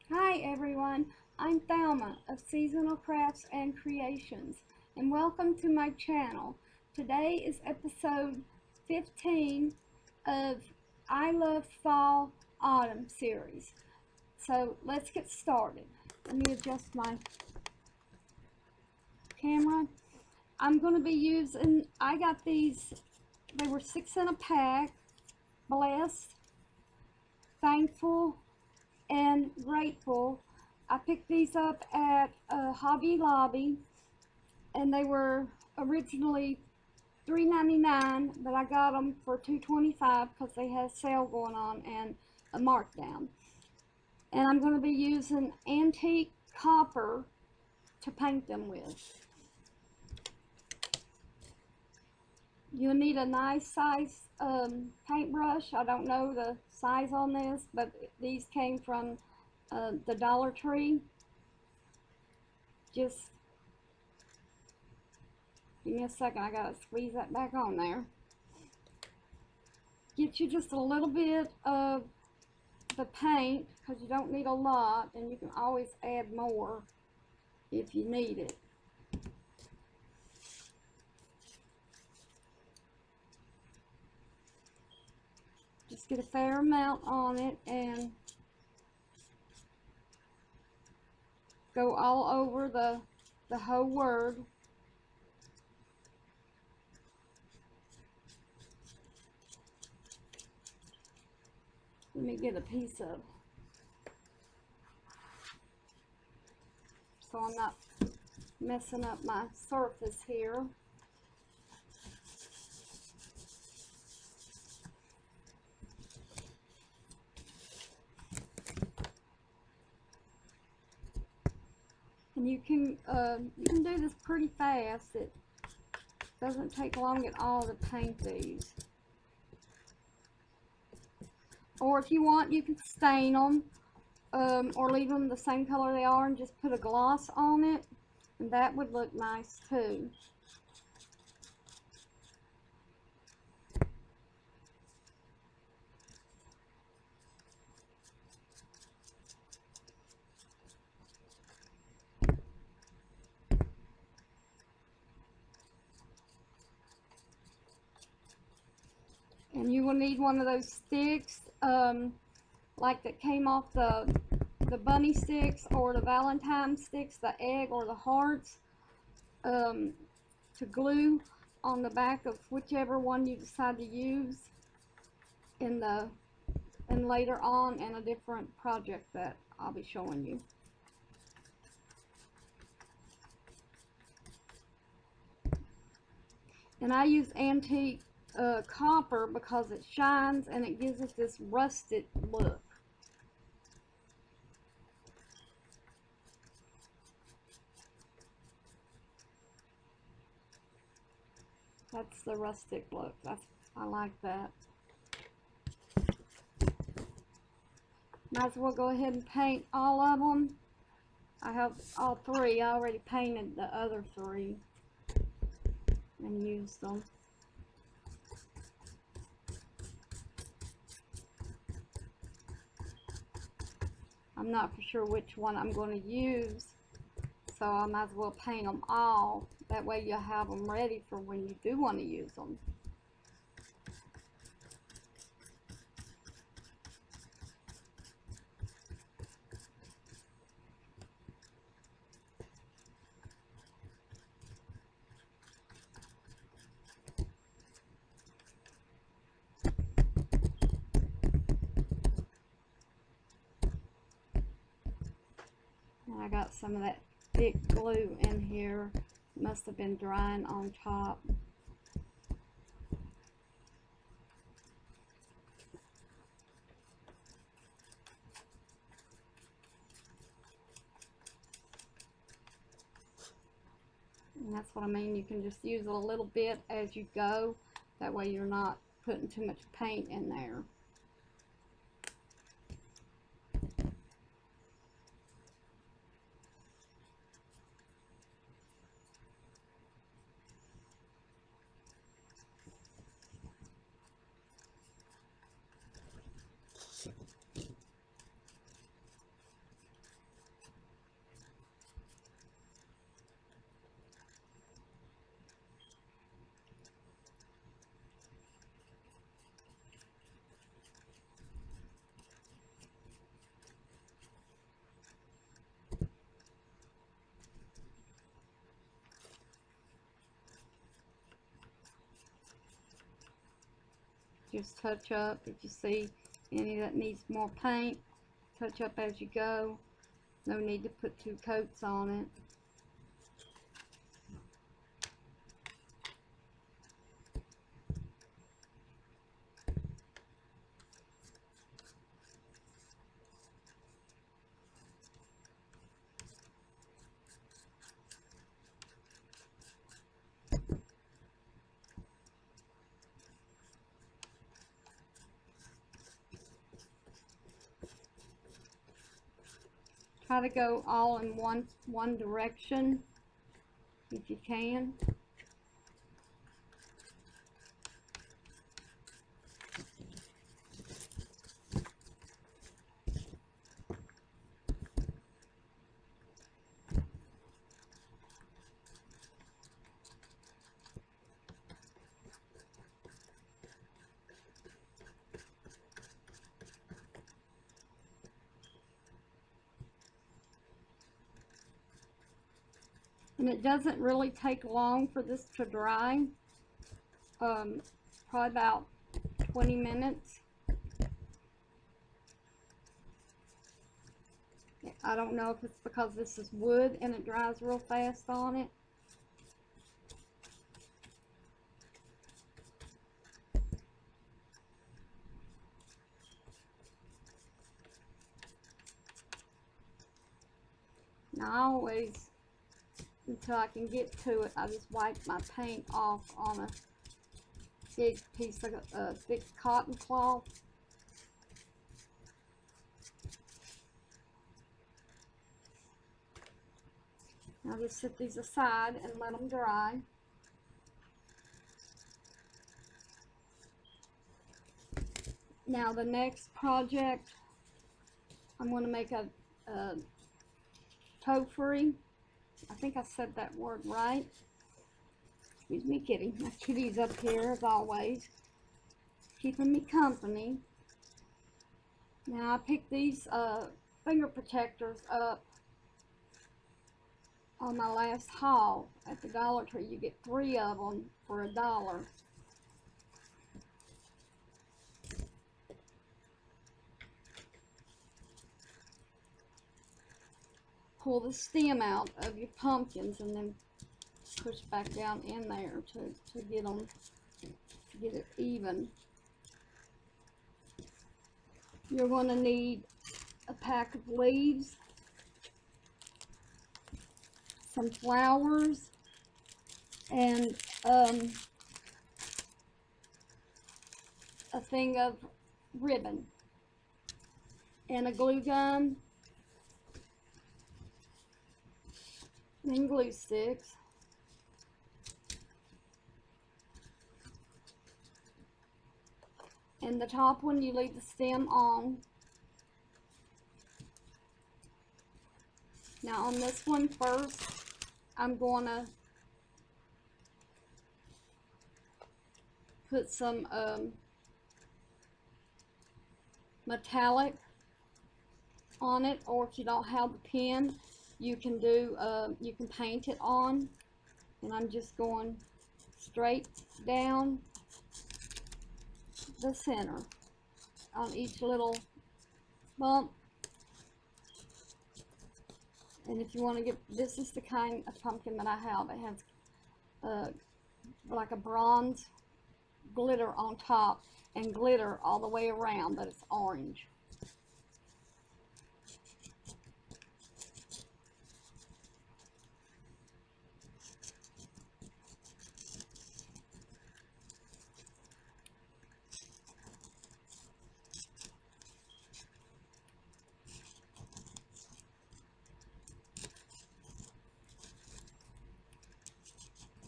Hi everyone, I'm Thelma of Seasonal Crafts and Creations, and welcome to my channel. Today is episode 15 of I Love Fall Autumn series. So let's get started. Let me adjust my camera. I'm going to be using, I got these, they were 6 in a pack, Blessed, Thankful, and Grateful. I picked these up at Hobby Lobby, and they were originally $3.99, but I got them for $2.25 because they had a sale going on and a markdown. And I'm going to be using antique copper to paint them with. You'll need a nice size paintbrush. I don't know the size on this, but these came from the Dollar Tree. Just give me a second, I gotta squeeze that back on there. Get you just a little bit of the paint because you don't need a lot, and you can always add more if you need it. Just get a fair amount on it and go all over the whole word. Let me get a piece of, so I'm not messing up my surface here. And you can do this pretty fast. It doesn't take long at all to paint these. Or if you want, you can stain them, or leave them the same color they are and just put a gloss on it, and that would look nice too. And you will need one of those sticks, like that came off the bunny sticks or the Valentine sticks, the egg or the hearts, to glue on the back of whichever one you decide to use and later on in a different project that I'll be showing you. And I use antique copper because it shines and it gives it this rusted look. That's the rustic look. I like that. Might as well go ahead and paint all of them. I have all three. I already painted the other three and used them. I'm not for sure which one I'm going to use, so I might as well paint them all. That way you'll have them ready for when you do want to use them. And I got some of that thick glue in here. Must have been drying on top. And that's what I mean. You can just use a little bit as you go. That way you're not putting too much paint in there. Just touch up if you see any that needs more paint. Touch up as you go. No need to put 2 coats on it. Try to go all in one direction if you can. And it doesn't really take long for this to dry. Probably about 20 minutes. I don't know if it's because this is wood and it dries real fast on it. Now I always, until I can get to it, I just wipe my paint off on a big piece of thick cotton cloth. Now just set these aside and let them dry. Now the next project, I'm going to make a topiary. I think I said that word right. Excuse me, kitty. My kitty's up here as always, keeping me company. Now I picked these finger protectors up on my last haul at the Dollar Tree. You get 3 of them for $1. Pull the stem out of your pumpkins and then push back down in there to get them, to get it even. You're going to need a pack of leaves, some flowers, and a thing of ribbon, and a glue gun, and glue sticks. And the top one, you leave the stem on. Now on this one first, I'm going to put some metallic on it, or if you don't have the pen, you can do you can paint it on. And I'm just going straight down the center on each little bump. And if you want to get, this is the kind of pumpkin that I have. It has like a bronze glitter on top and glitter all the way around, but it's orange.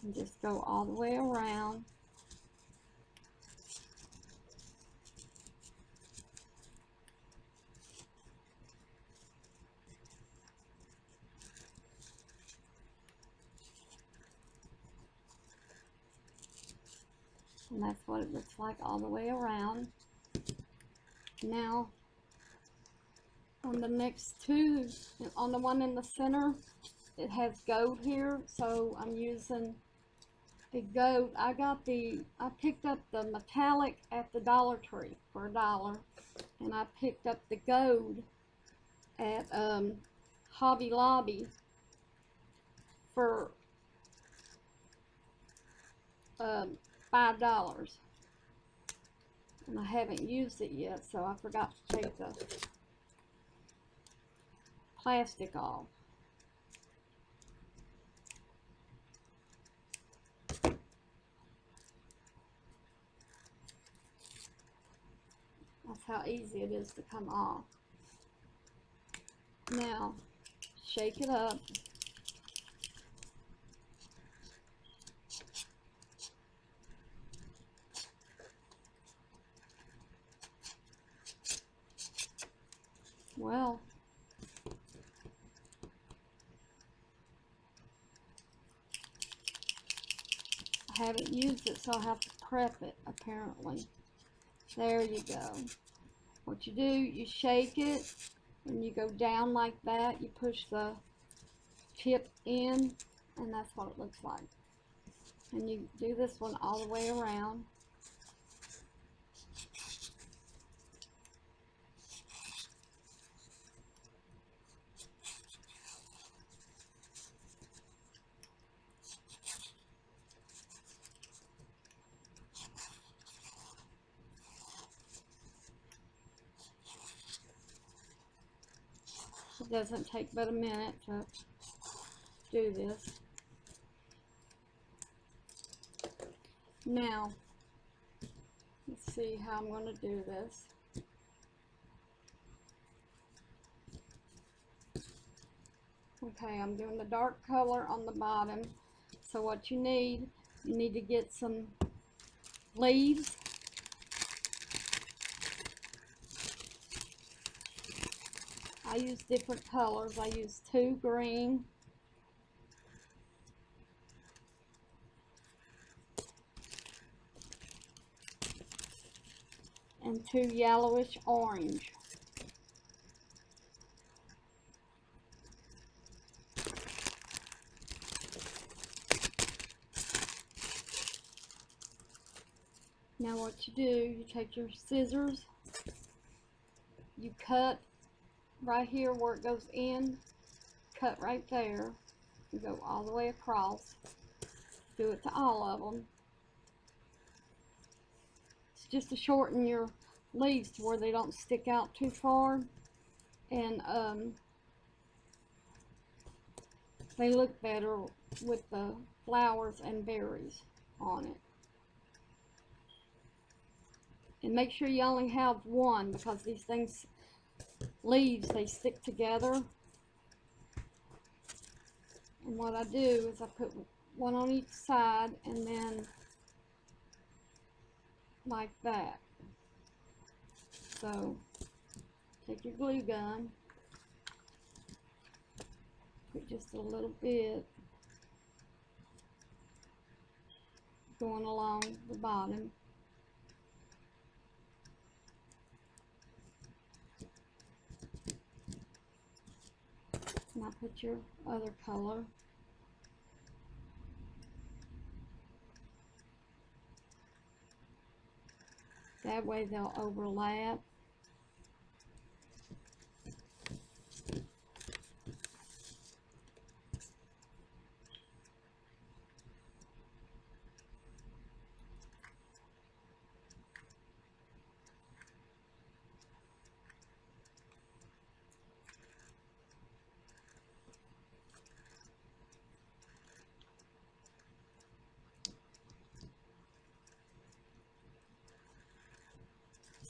And just go all the way around. And that's what it looks like all the way around. Now, on the next two, on the one in the center, it has gold here, so I'm using a goat. I picked up the metallic at the Dollar Tree for $1, and I picked up the gold at Hobby Lobby for $5. And I haven't used it yet, so I forgot to take the plastic off. That's how easy it is to come off. Now, shake it up. Well, I haven't used it, so I have to prep it, apparently. There you go. What you do, you shake it, and you go down like that. You push the chip in, and that's what it looks like. And you do this one all the way around. It doesn't take but a minute to do this. Now, let's see how I'm going to do this. Okay, I'm doing the dark color on the bottom. So what you need to get some leaves. I use different colors. I use 2 green, and 2 yellowish orange. Now what you do, you take your scissors, you cut right here where it goes in, cut right there, and go all the way across. Do it to all of them. It's just to shorten your leaves to where they don't stick out too far, and they look better with the flowers and berries on it. And make sure you only have one, because these things, leaves, they stick together. And what I do is I put one on each side, and then like that. So take your glue gun, put just a little bit going along the bottom. Now put your other color. That way they'll overlap.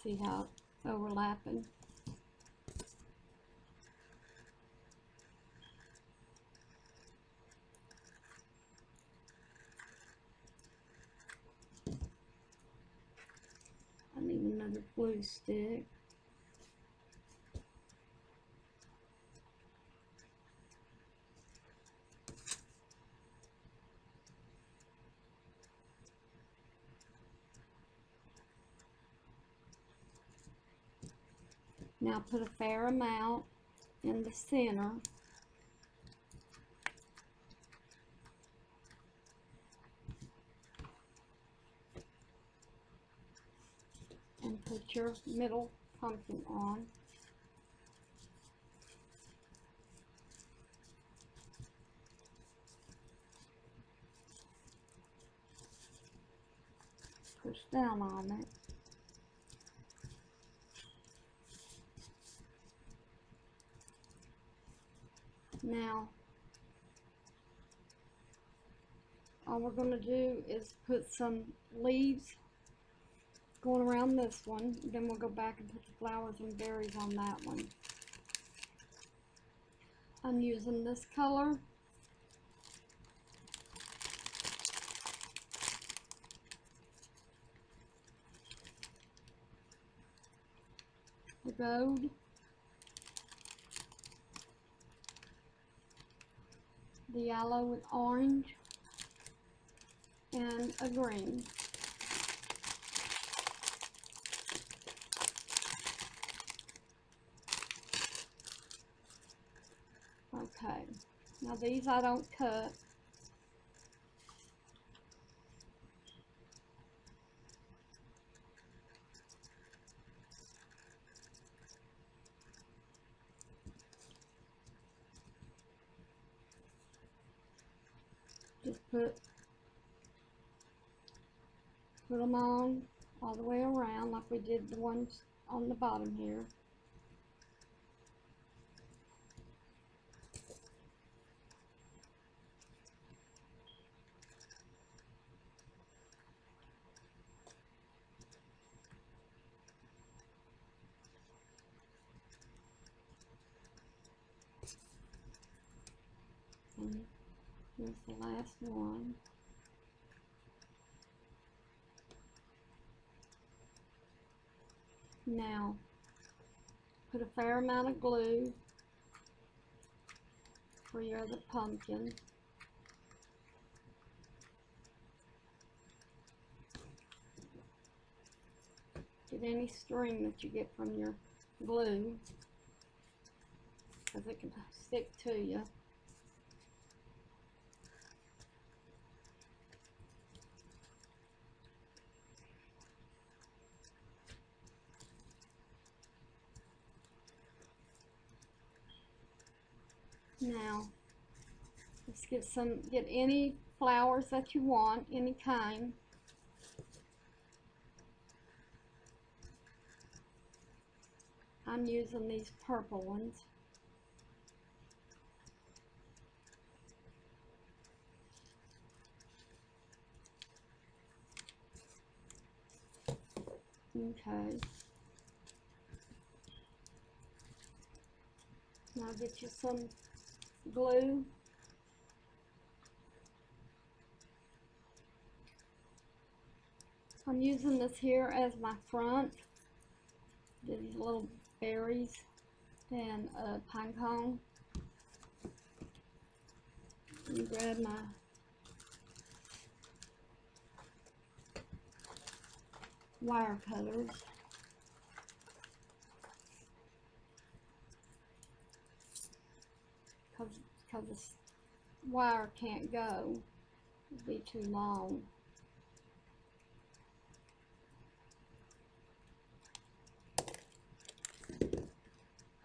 See how it's overlapping? I need another glue stick. Now put a fair amount in the center. and put your middle pumpkin on. Push down on it. Now, all we're going to do is put some leaves going around this one. Then we'll go back and put the flowers and berries on that one. I'm using this color. The gold. The yellow with orange. And a green. Okay, now these I don't cut. Just put them on all the way around like we did the ones on the bottom here. And here's the last one. Now, put a fair amount of glue for your other pumpkin. Get any string that you get from your glue, because it can stick to you. Now, let's get any flowers that you want, any kind. I'm using these purple ones. Okay. Now get you some glue. I'm using this here as my front. These little berries and a pine cone. And grab my wire cutters. Because this wire can't go. It'd be too long.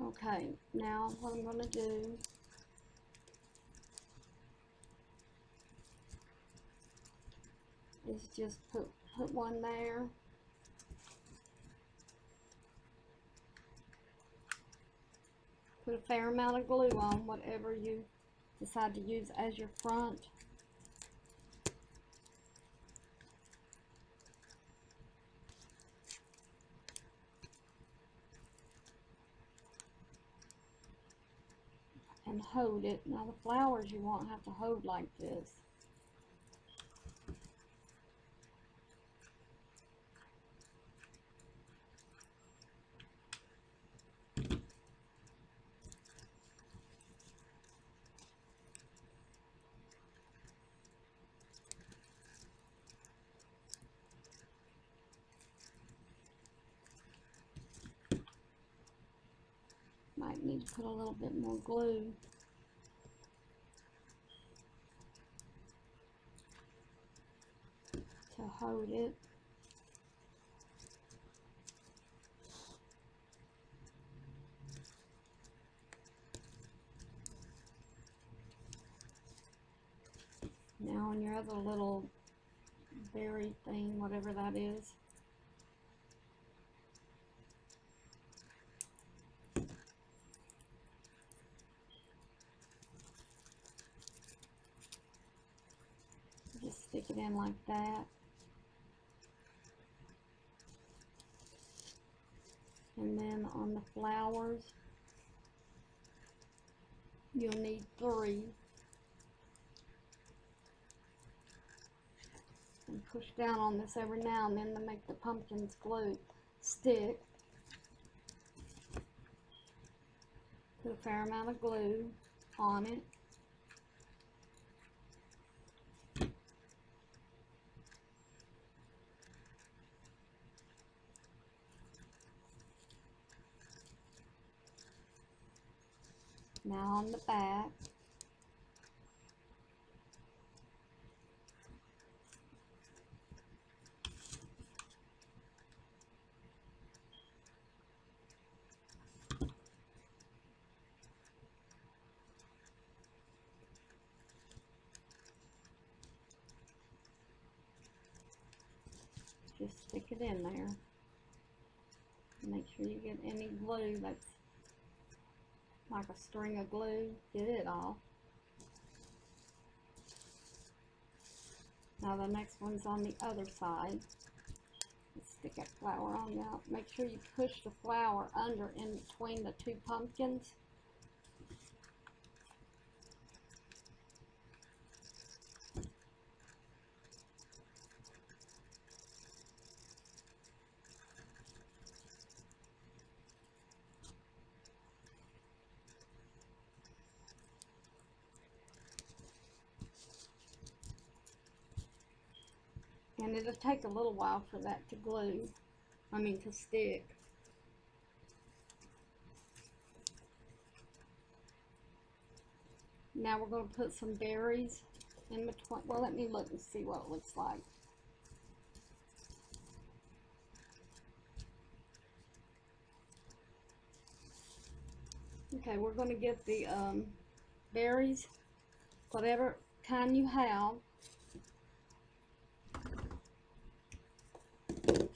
Okay, now what I'm going to do is just put one there. Put a fair amount of glue on whatever you decide to use as your front. And hold it. Now the flowers you won't have to hold like this. Might need to put a little bit more glue. To hold it. Now on your other little berry thing, whatever that is, just stick it in like that. And then on the flowers, you'll need 3. And push down on this every now and then to make the pumpkins glue stick. Put a fair amount of glue on it. Now on the back, just stick it in there. Make sure you get any glue that's like a string of glue, get it off. Now the next one's on the other side. Let's stick that flower on now. Make sure you push the flower under in between the 2 pumpkins. And it'll take a little while for that to glue, to stick. Now we're going to put some berries in between. Well, let me look and see what it looks like. Okay, we're going to get the berries, whatever kind you have.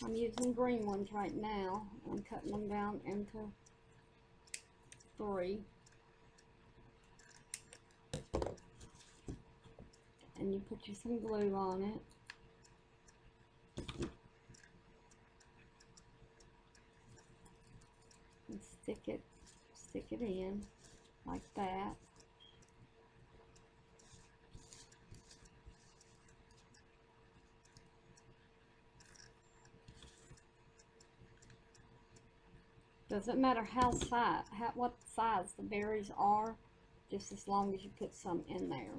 I'm using green ones right now. I'm cutting them down into 3. And you put you some glue on it. And stick it in like that. Doesn't matter what size the berries are, just as long as you put some in there.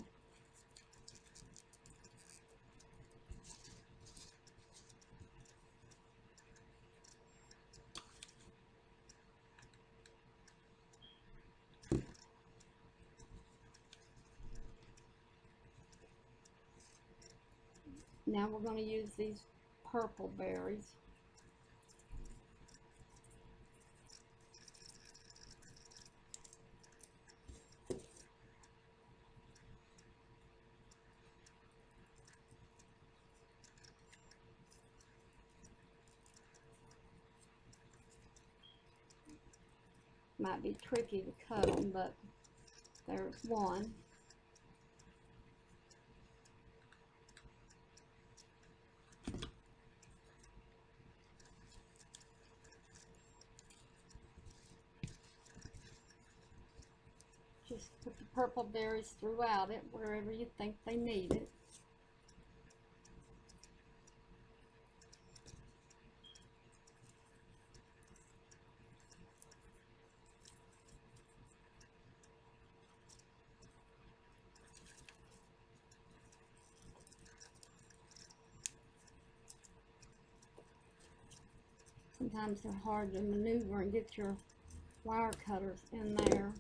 Now we're going to use these purple berries. Might be tricky to cut them, but there's one. Just put the purple berries throughout it, wherever you think they need it. Sometimes they're hard to maneuver and get your wire cutters in there.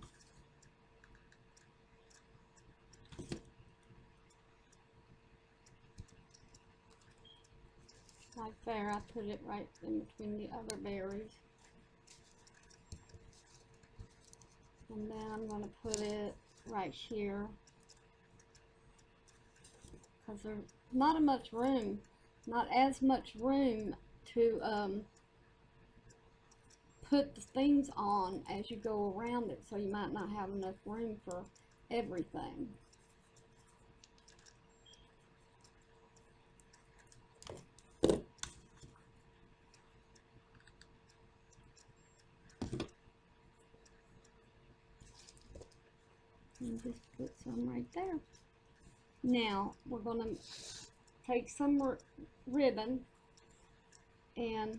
Like there, I put it right in between the other berries. And then I'm going to put it right here. because there's not much room, not as much room to put the things on as you go around it, so you might not have enough room for everything. And just put some right there. Now we're going to take some ribbon and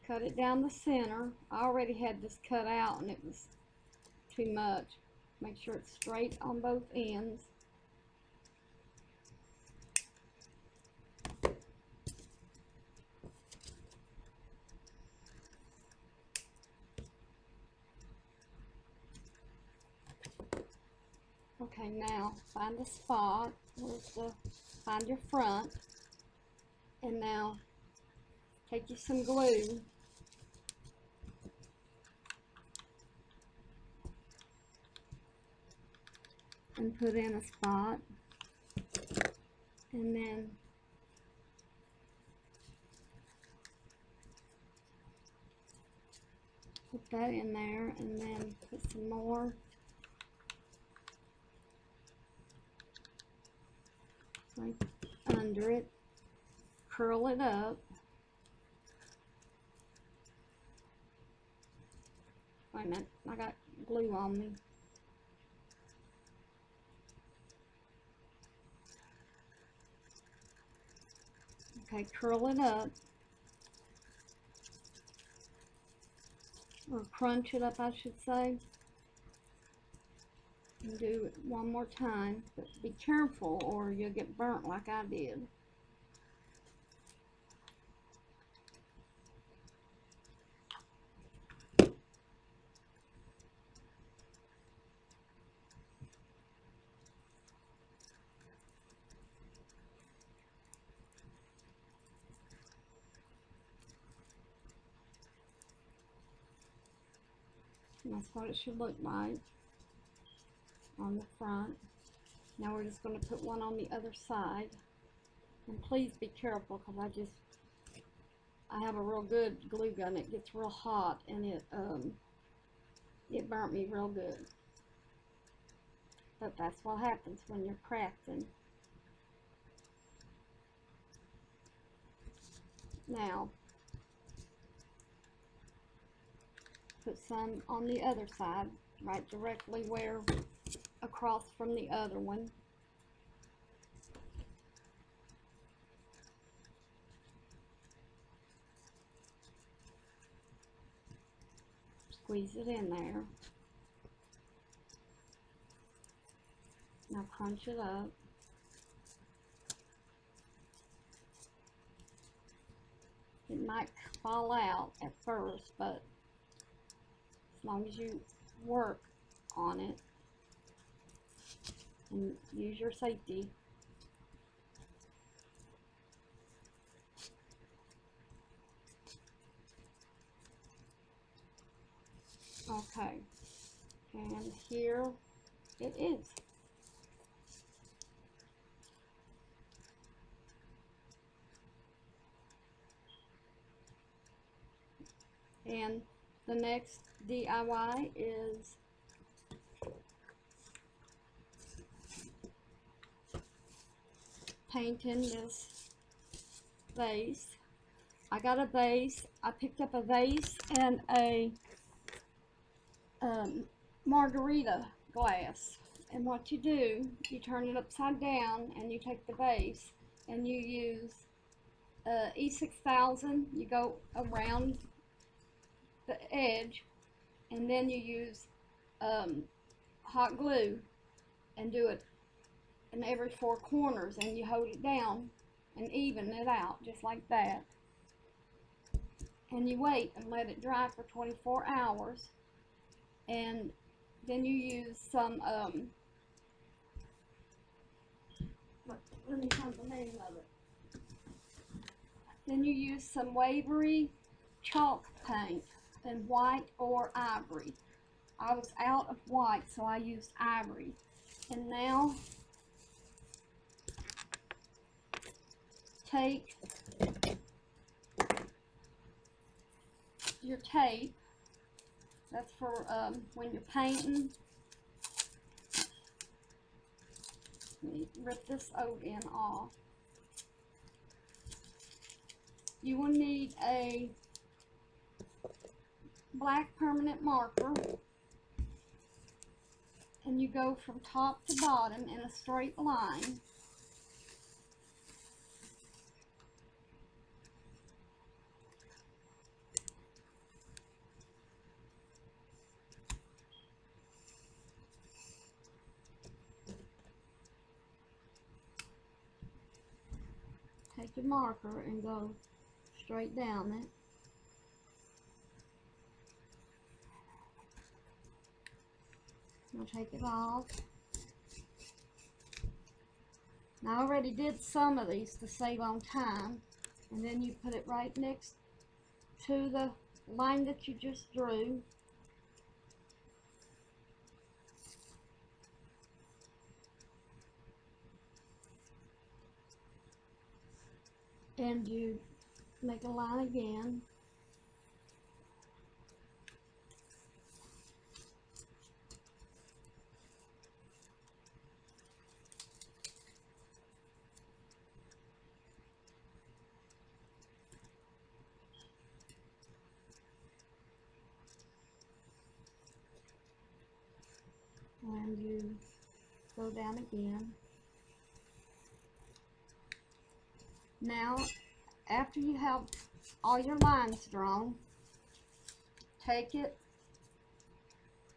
cut it down the center. I already had this cut out and it was too much. Make sure it's straight on both ends. Okay, now find a spot. Find your front. And now take you some glue. And put in a spot. And then put that in there, and then put some more. Right under it. Curl it up. Wait a minute, I got glue on me. Okay, curl it up. Or crunch it up, I should say. And do it one more time, but be careful or you'll get burnt like I did. And that's what it should look like on the front. Now we're just going to put one on the other side. And please be careful, because I have a real good glue gun. It gets real hot and it burnt me real good. But that's what happens when you're crafting. Now, put some on the other side, right directly where across from the other one. Squeeze it in there. Now crunch it up. It might fall out at first, but as long as you work on it and use your safety. Okay, and here it is. And the next DIY is painting this vase. I got a vase. I picked up a vase and a margarita glass. And what you do, you turn it upside down and you take the vase and you use E.16. You go around the edge, and then you use hot glue and do it in every four corners, and you hold it down and even it out just like that. And you wait and let it dry for 24 hours. And then you use some, let me find the name of it. Then you use some Waverly chalk paint. in white or ivory. I was out of white, so I used ivory. And now take your tape. That's for when you're painting. Let me rip this old end off. You will need a black permanent marker, and you go from top to bottom in a straight line. Take your marker and go straight down it. I'll take it off. Now I already did some of these to save on time, and then you put it right next to the line that you just drew. And you make a line again. And you go down again. Now, after you have all your lines drawn, take it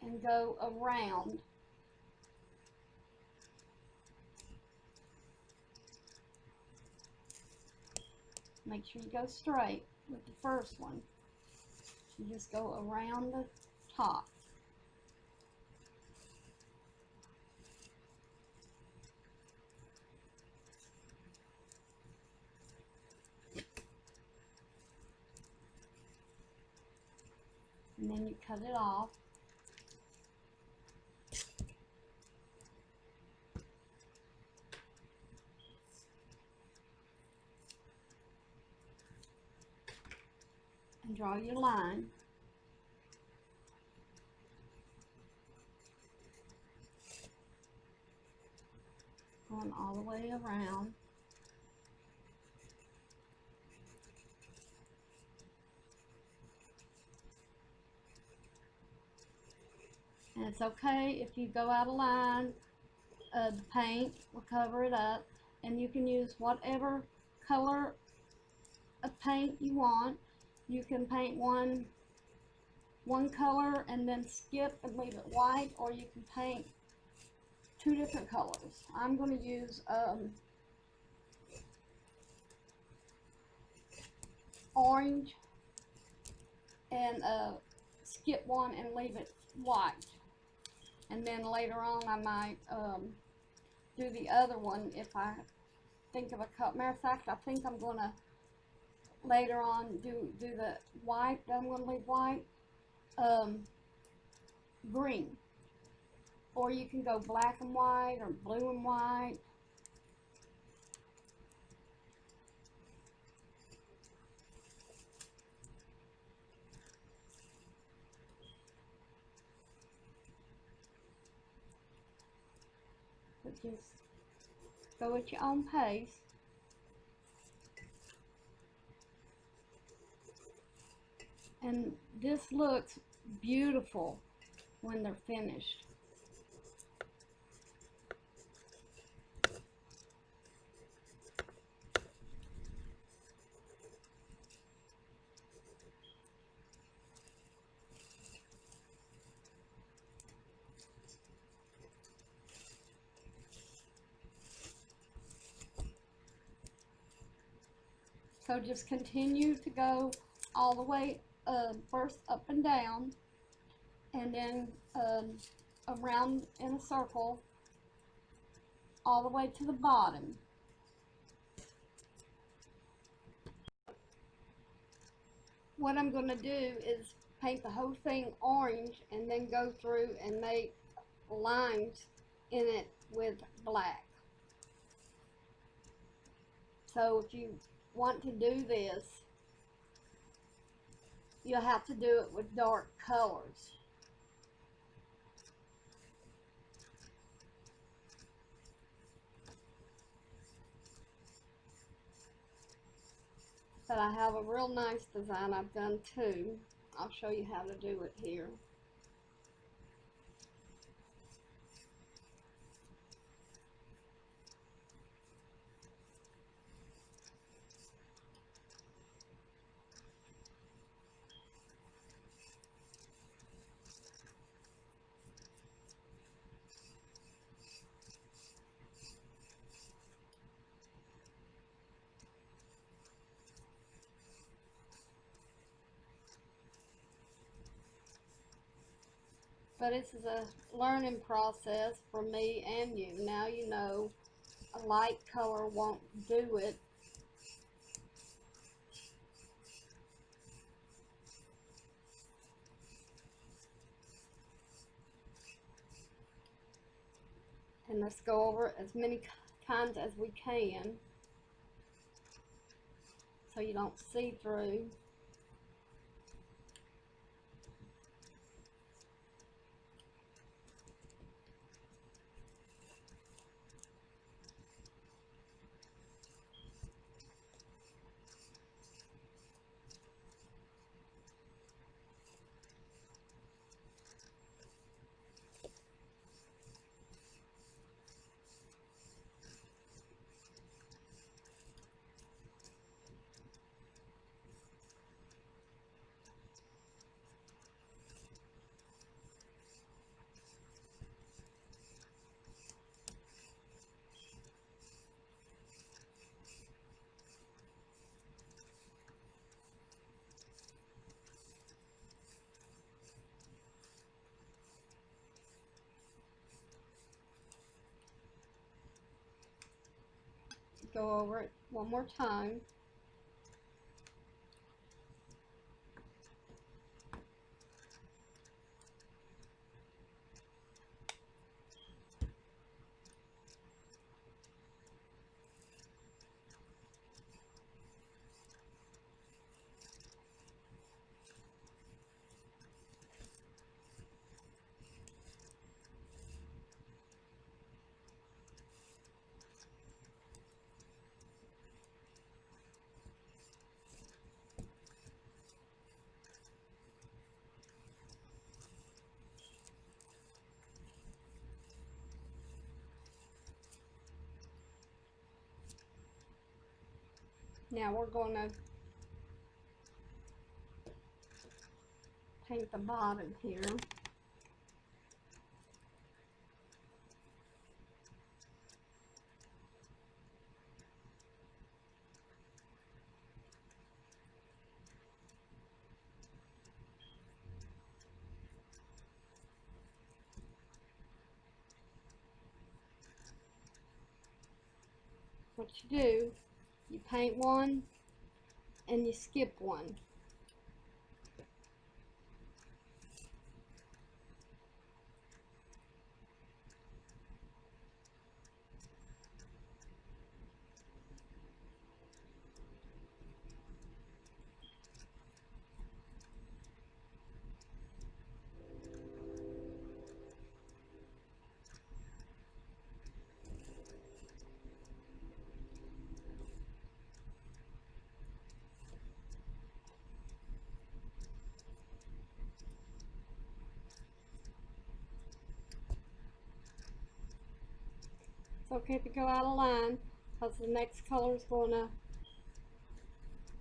and go around. Make sure you go straight with the first one. You just go around the top. And then you cut it off. And draw your line. Going all the way around. And it's okay if you go out of line. The paint will cover it up, and you can use whatever color of paint you want. You can paint one color and then skip and leave it white, or you can paint two different colors. I'm going to use orange and skip one and leave it white. And then later on I might do the other one if I think of a color. Matter of fact, I think I'm going to later on do the white that I'm going to leave white, green. Or you can go black and white or blue and white. But just go at your own pace. And this looks beautiful when they're finished. So just continue to go all the way first up and down, and then around in a circle all the way to the bottom. What I'm going to do is paint the whole thing orange and then go through and make lines in it with black. So if you want to do this, you'll have to do it with dark colors. But I have a real nice design I've done too. I'll show you how to do it here. But this is a learning process for me and you. Now you know a light color won't do it. And let's go over as many times as we can so you don't see through. Go over it one more time. Now we're going to paint the bottom here. What you do, you paint one and you skip one. It's okay to go out of line because the next color is going to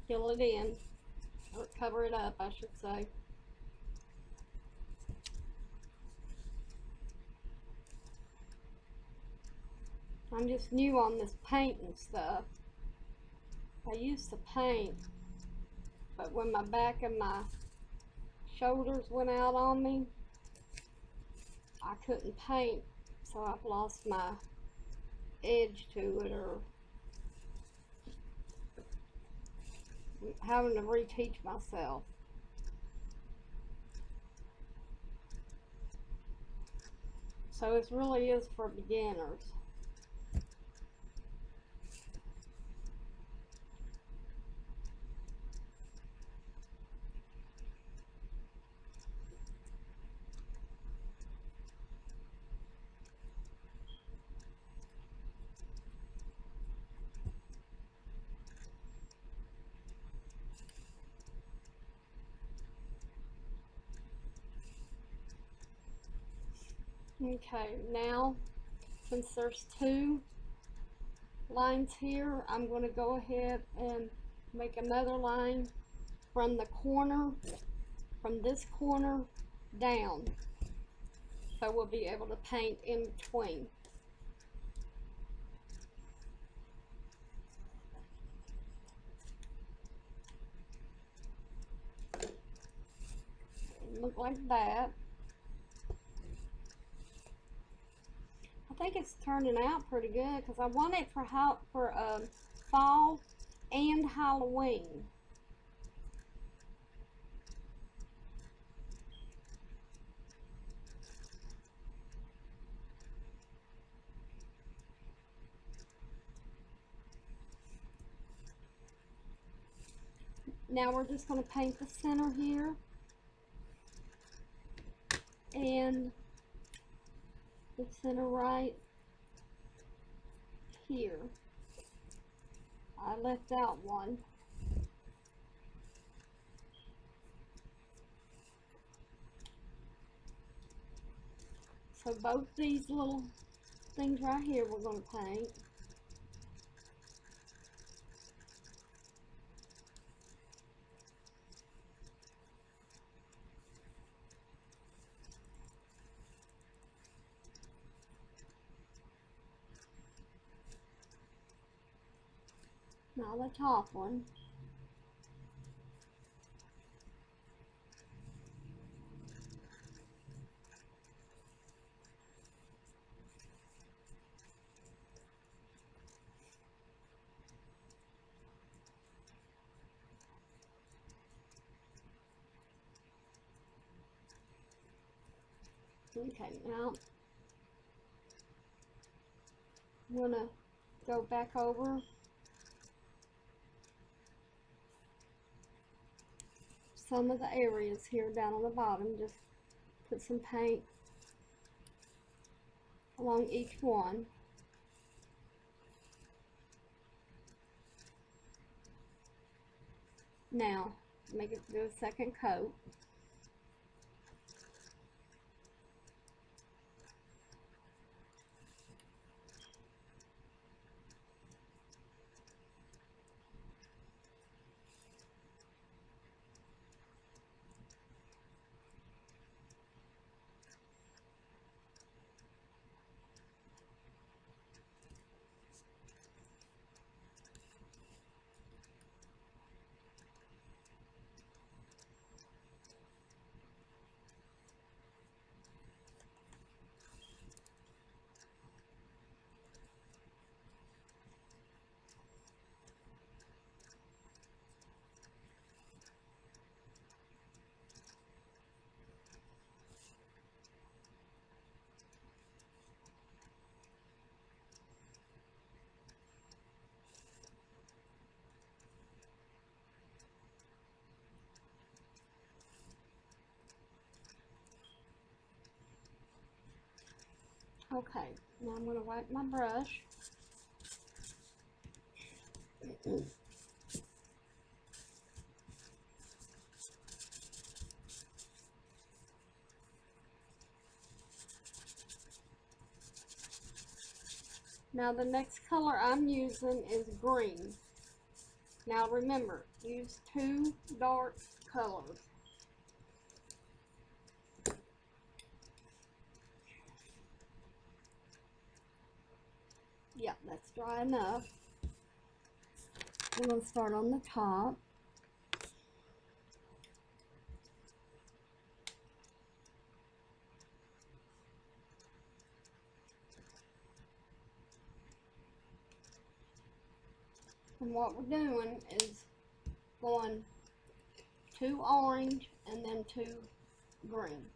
fill it in, or cover it up, I should say. I'm just new on this painting stuff. I used to paint, but when my back and my shoulders went out on me, I couldn't paint, so I've lost my edge to it, or having to reteach myself. So it really is for beginners. Okay, now since there's two lines here, I'm going to go ahead and make another line from the corner, from this corner down. So we'll be able to paint in between. Look like that. I think it's turning out pretty good because I want it for fall and Halloween. Now we're just going to paint the center here and the center right here. I left out one. So both these little things right here we're going to paint. Now the top one. Okay, now I'm going to go back over some of the areas here down on the bottom. Just put some paint along each one. Now, make it do a second coat. Okay, now I'm going to wipe my brush. Now the next color I'm using is green. Now remember, use two dark colors. Yeah, that's dry enough. We're going to start on the top. And what we're doing is going two orange and then two green.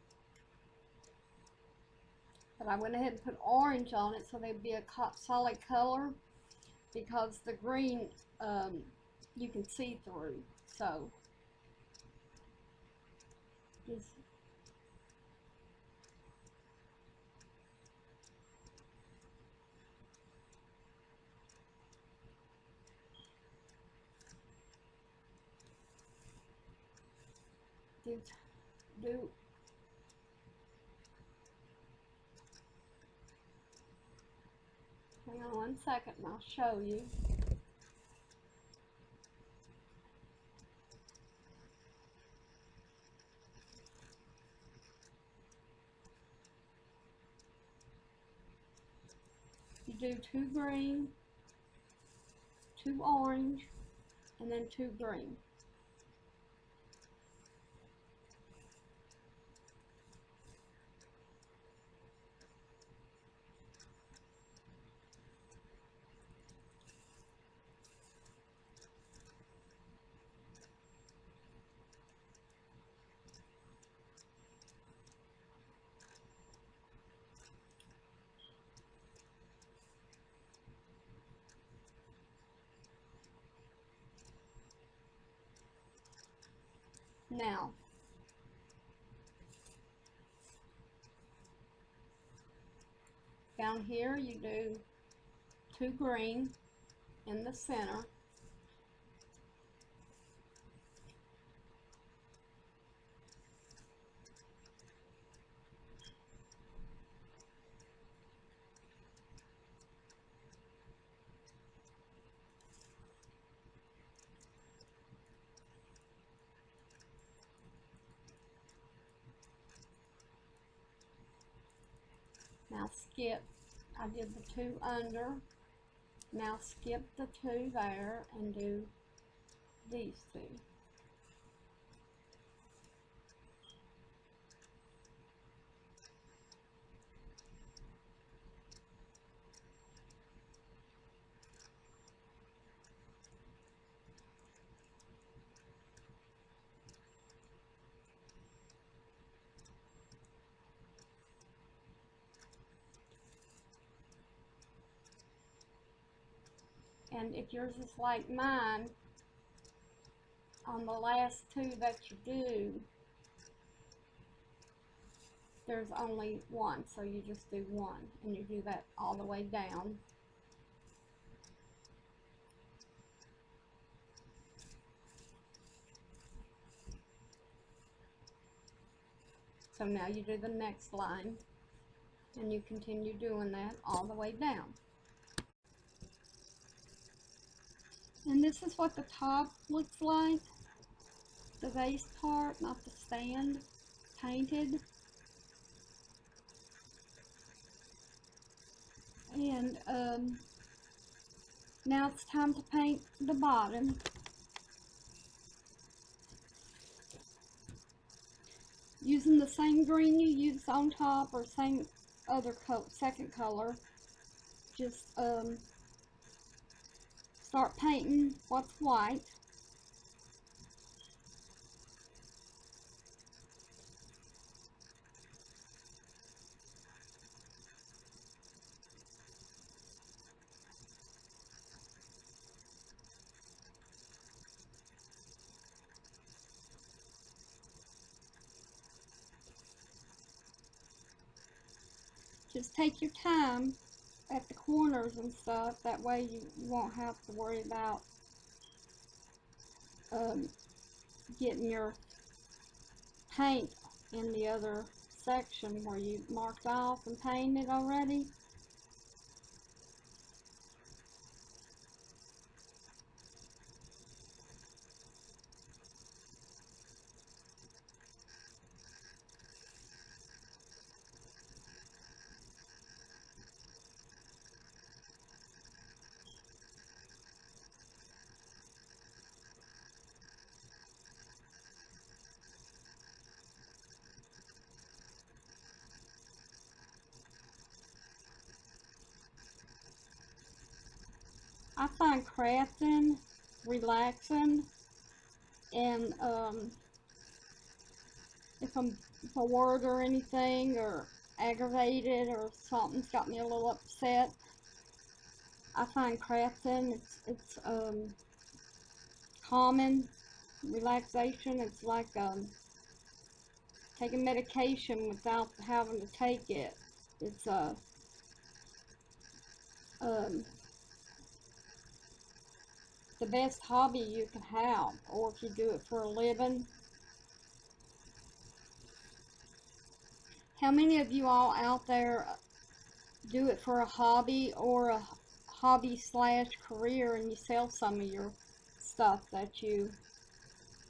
but I went ahead and put orange on it so they'd be a solid color, because the green you can see through. So just do do hang on 1 second and I'll show you. You do 2 green, 2 orange, and then 2 green. Now, down here you do 2 green in the center. Now skip, I did the 2 under. Now skip the 2 there and do these 2. And if yours is like mine, on the last 2 that you do, there's only 1, so you just do 1, and you do that all the way down. So now you do the next line, and you continue doing that all the way down. And this is what the top looks like, the vase part, not the stand, painted. And now it's time to paint the bottom. Using the same green you used on top, or same other second color, just start painting what's white. Just take your time at the corners and stuff, that way you won't have to worry about getting your paint in the other section where you marked off and painted already. I find crafting relaxing, and if I'm bored or anything, or aggravated or something's got me a little upset, I find crafting, it's calming, relaxation. It's like taking medication without having to take it. It's um, the best hobby you can have, or if you do it for a living. How many of you all out there do it for a hobby or a hobby slash career, and you sell some of your stuff that you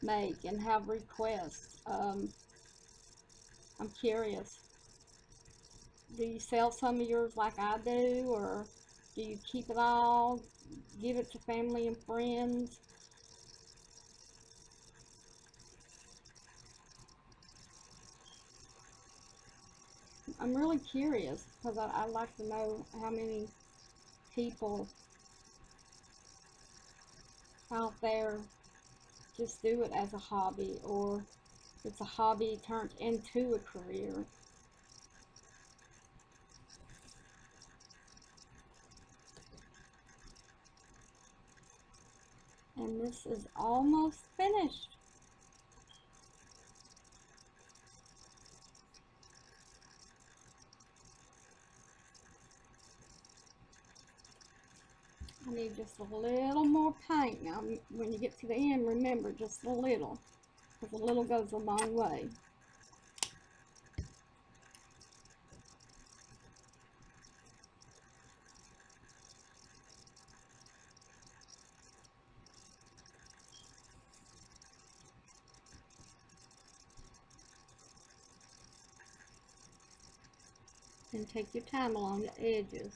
make and have requests? I'm curious. Do you sell some of yours like I do, or do you keep it all, give it to family and friends? I'm really curious because I'd like to know how many people out there just do it as a hobby, or it's a hobby turned into a career. And this is almost finished. I need just a little more paint. Now, when you get to the end, remember, just a little, because a little goes a long way. And take your time along the edges.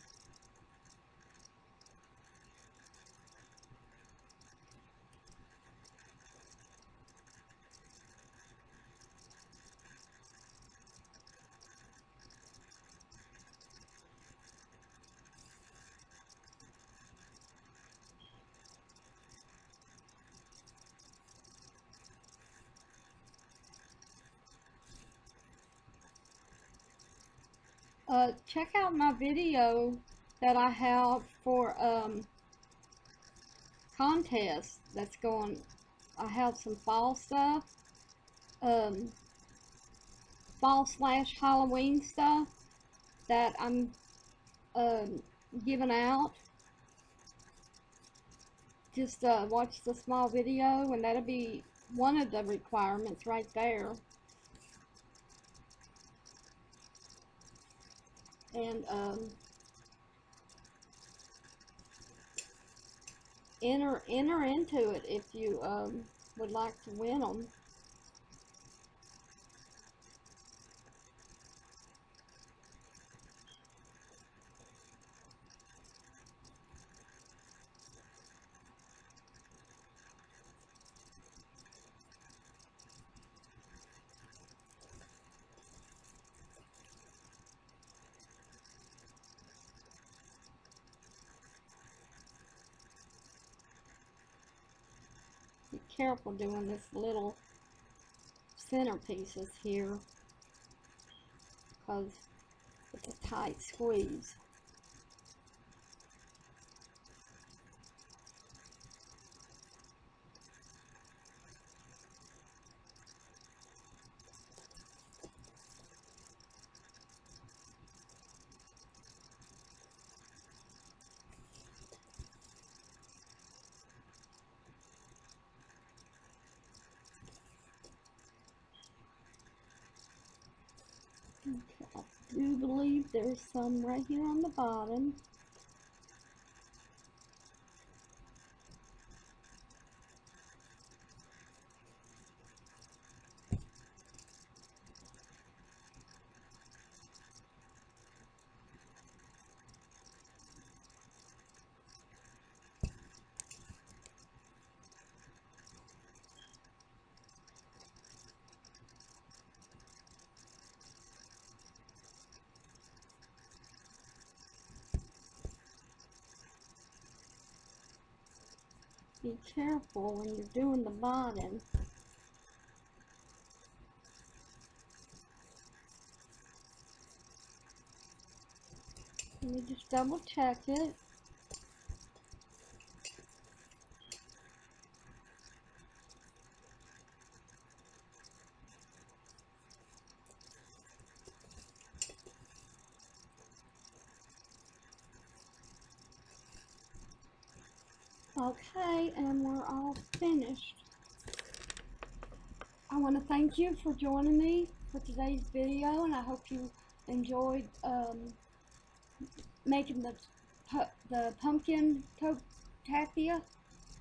Check out my video that I have for contest that's going. I have some fall stuff, um, fall slash Halloween stuff that I'm um, giving out. Just watch the small video, and that'll be one of the requirements right there. And enter into it if you would like to win them. Be careful doing this little centerpieces here, because it's a tight squeeze. Okay, I do believe there's some right here on the bottom. Be careful when you're doing the bottom. Let me just double check it. Okay, and we're all finished. I want to thank you for joining me for today's video, and I hope you enjoyed making the pumpkin tapia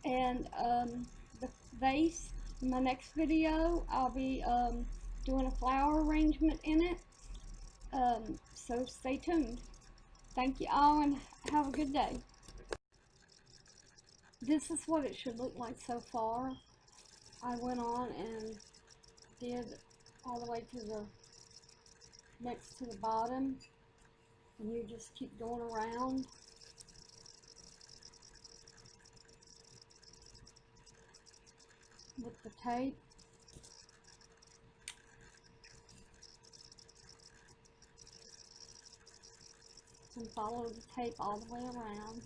and the vase. In my next video, I'll be doing a flower arrangement in it. So stay tuned. Thank you all, and have a good day. This is what it should look like so far. I went on and did all the way to the next to the bottom, and you just keep going around. With the tape. And follow the tape all the way around.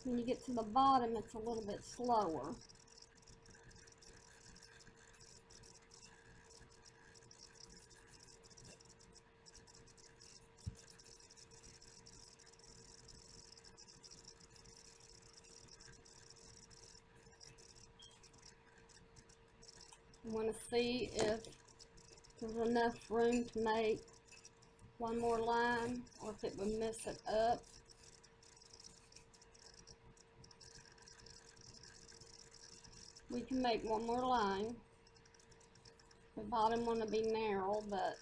When you get to the bottom, it's a little bit slower. You want to see if there's enough room to make one more line, or if it would mess it up. We can make one more line. The bottom one will be narrow, but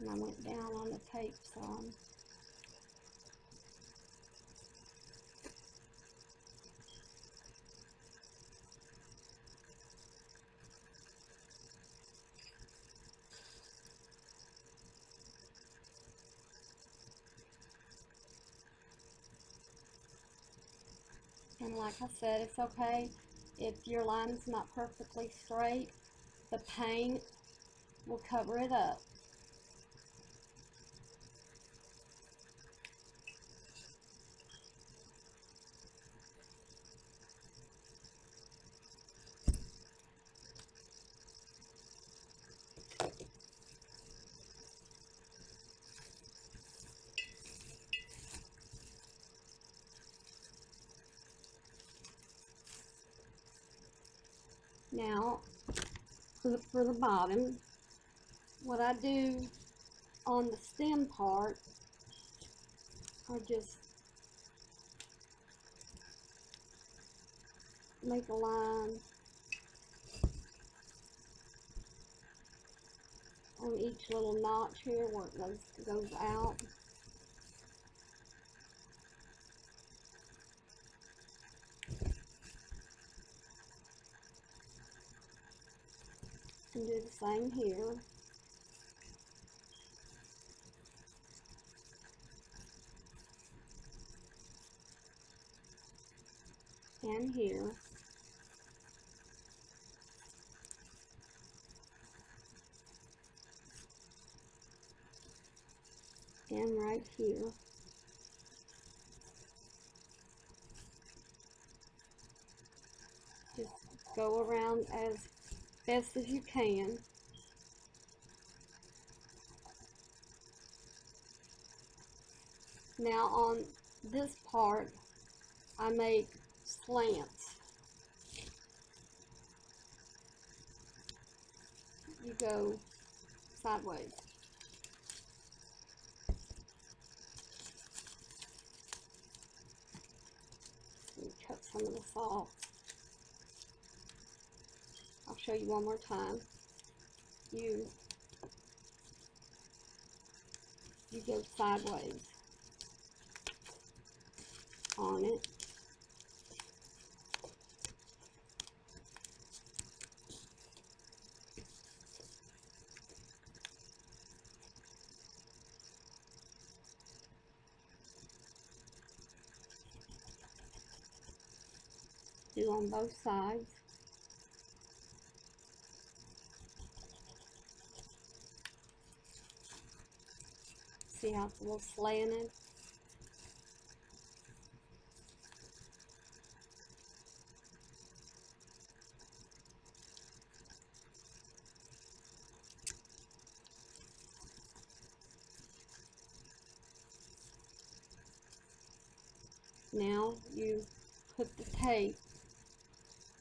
and I went down on the tape some. And like I said, it's okay if your line is not perfectly straight. The paint will cover it up. Now, for the bottom, what I do on the stem part, I just make a line on each little notch here where it goes out. And do the same here. And here. And right here. Just go around as best as you can. Now on this part, I make slants. You go sideways. And cut some of this off. I show you one more time. You go sideways on it. Do on both sides. See how it's a little slanted? Now you put the tape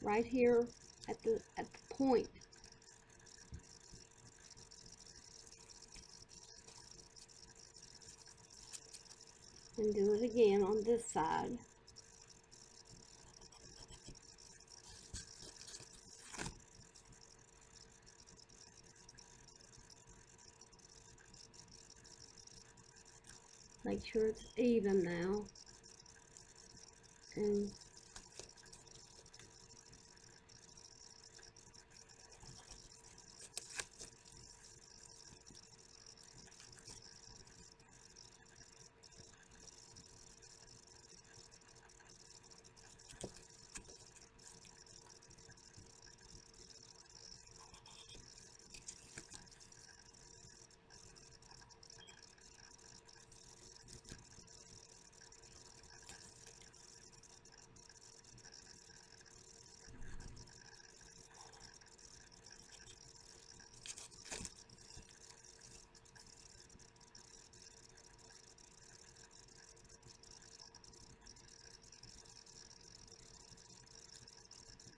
right here at the point. And do it again on this side. Make sure it's even now. And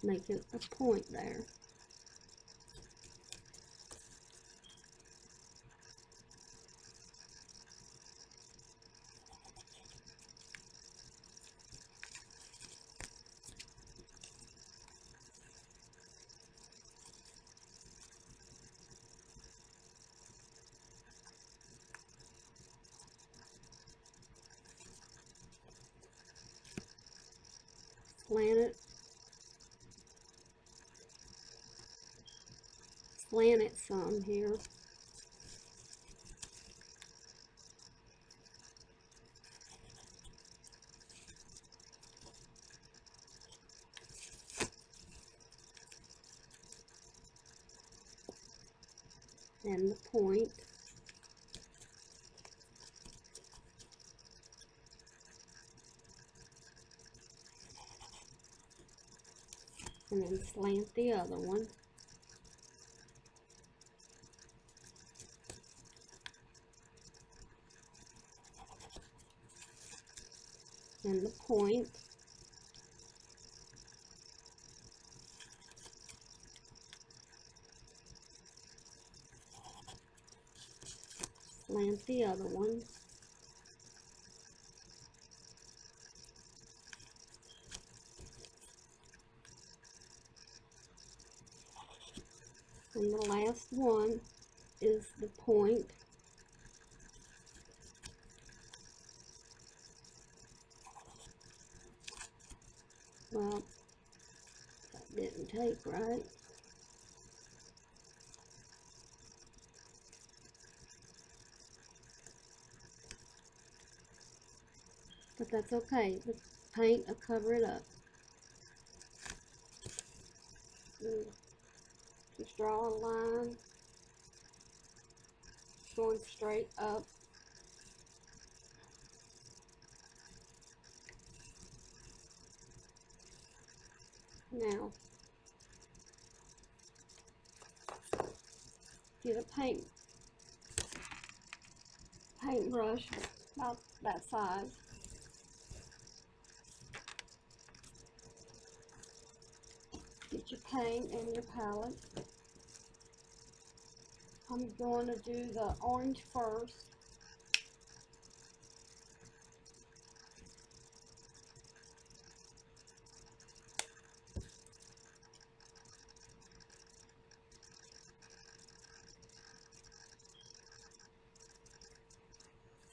make it a point there. Slant it some here. And the point. And then slant the other one. And the point. Slant the other one. And the last one is the point. Well, that didn't take right. But that's okay. The paint will cover it up. Just draw a line going straight up. Now, get a paintbrush about that size. Get your paint and your palette. I'm going to do the orange first.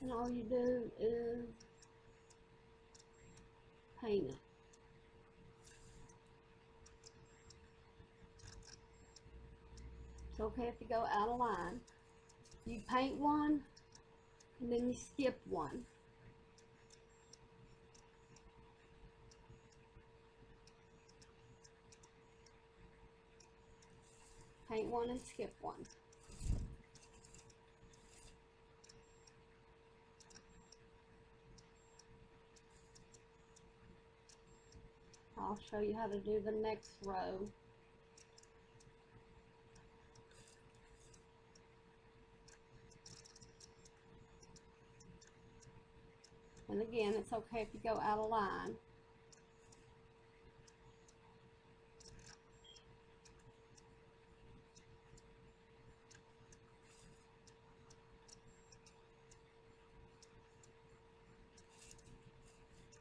And all you do is paint it. It's okay if you go out of line. You paint one, and then you skip one. Paint one and skip one. I'll show you how to do the next row. And again, it's okay if you go out of line.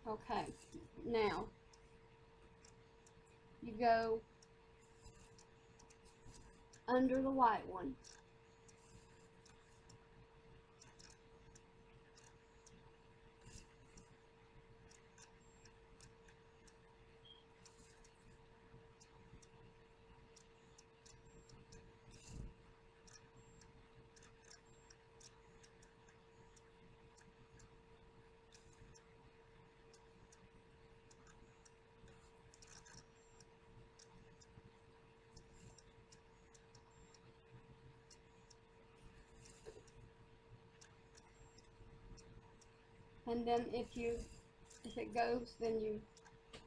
Okay, now you go under the white one. And then if it goes, then you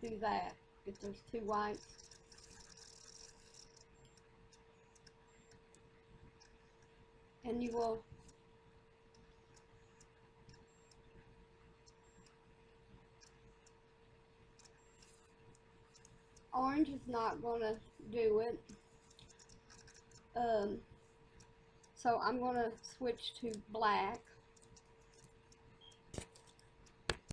do that. If there's two whites. And you will orange is not gonna do it. So I'm gonna switch to black.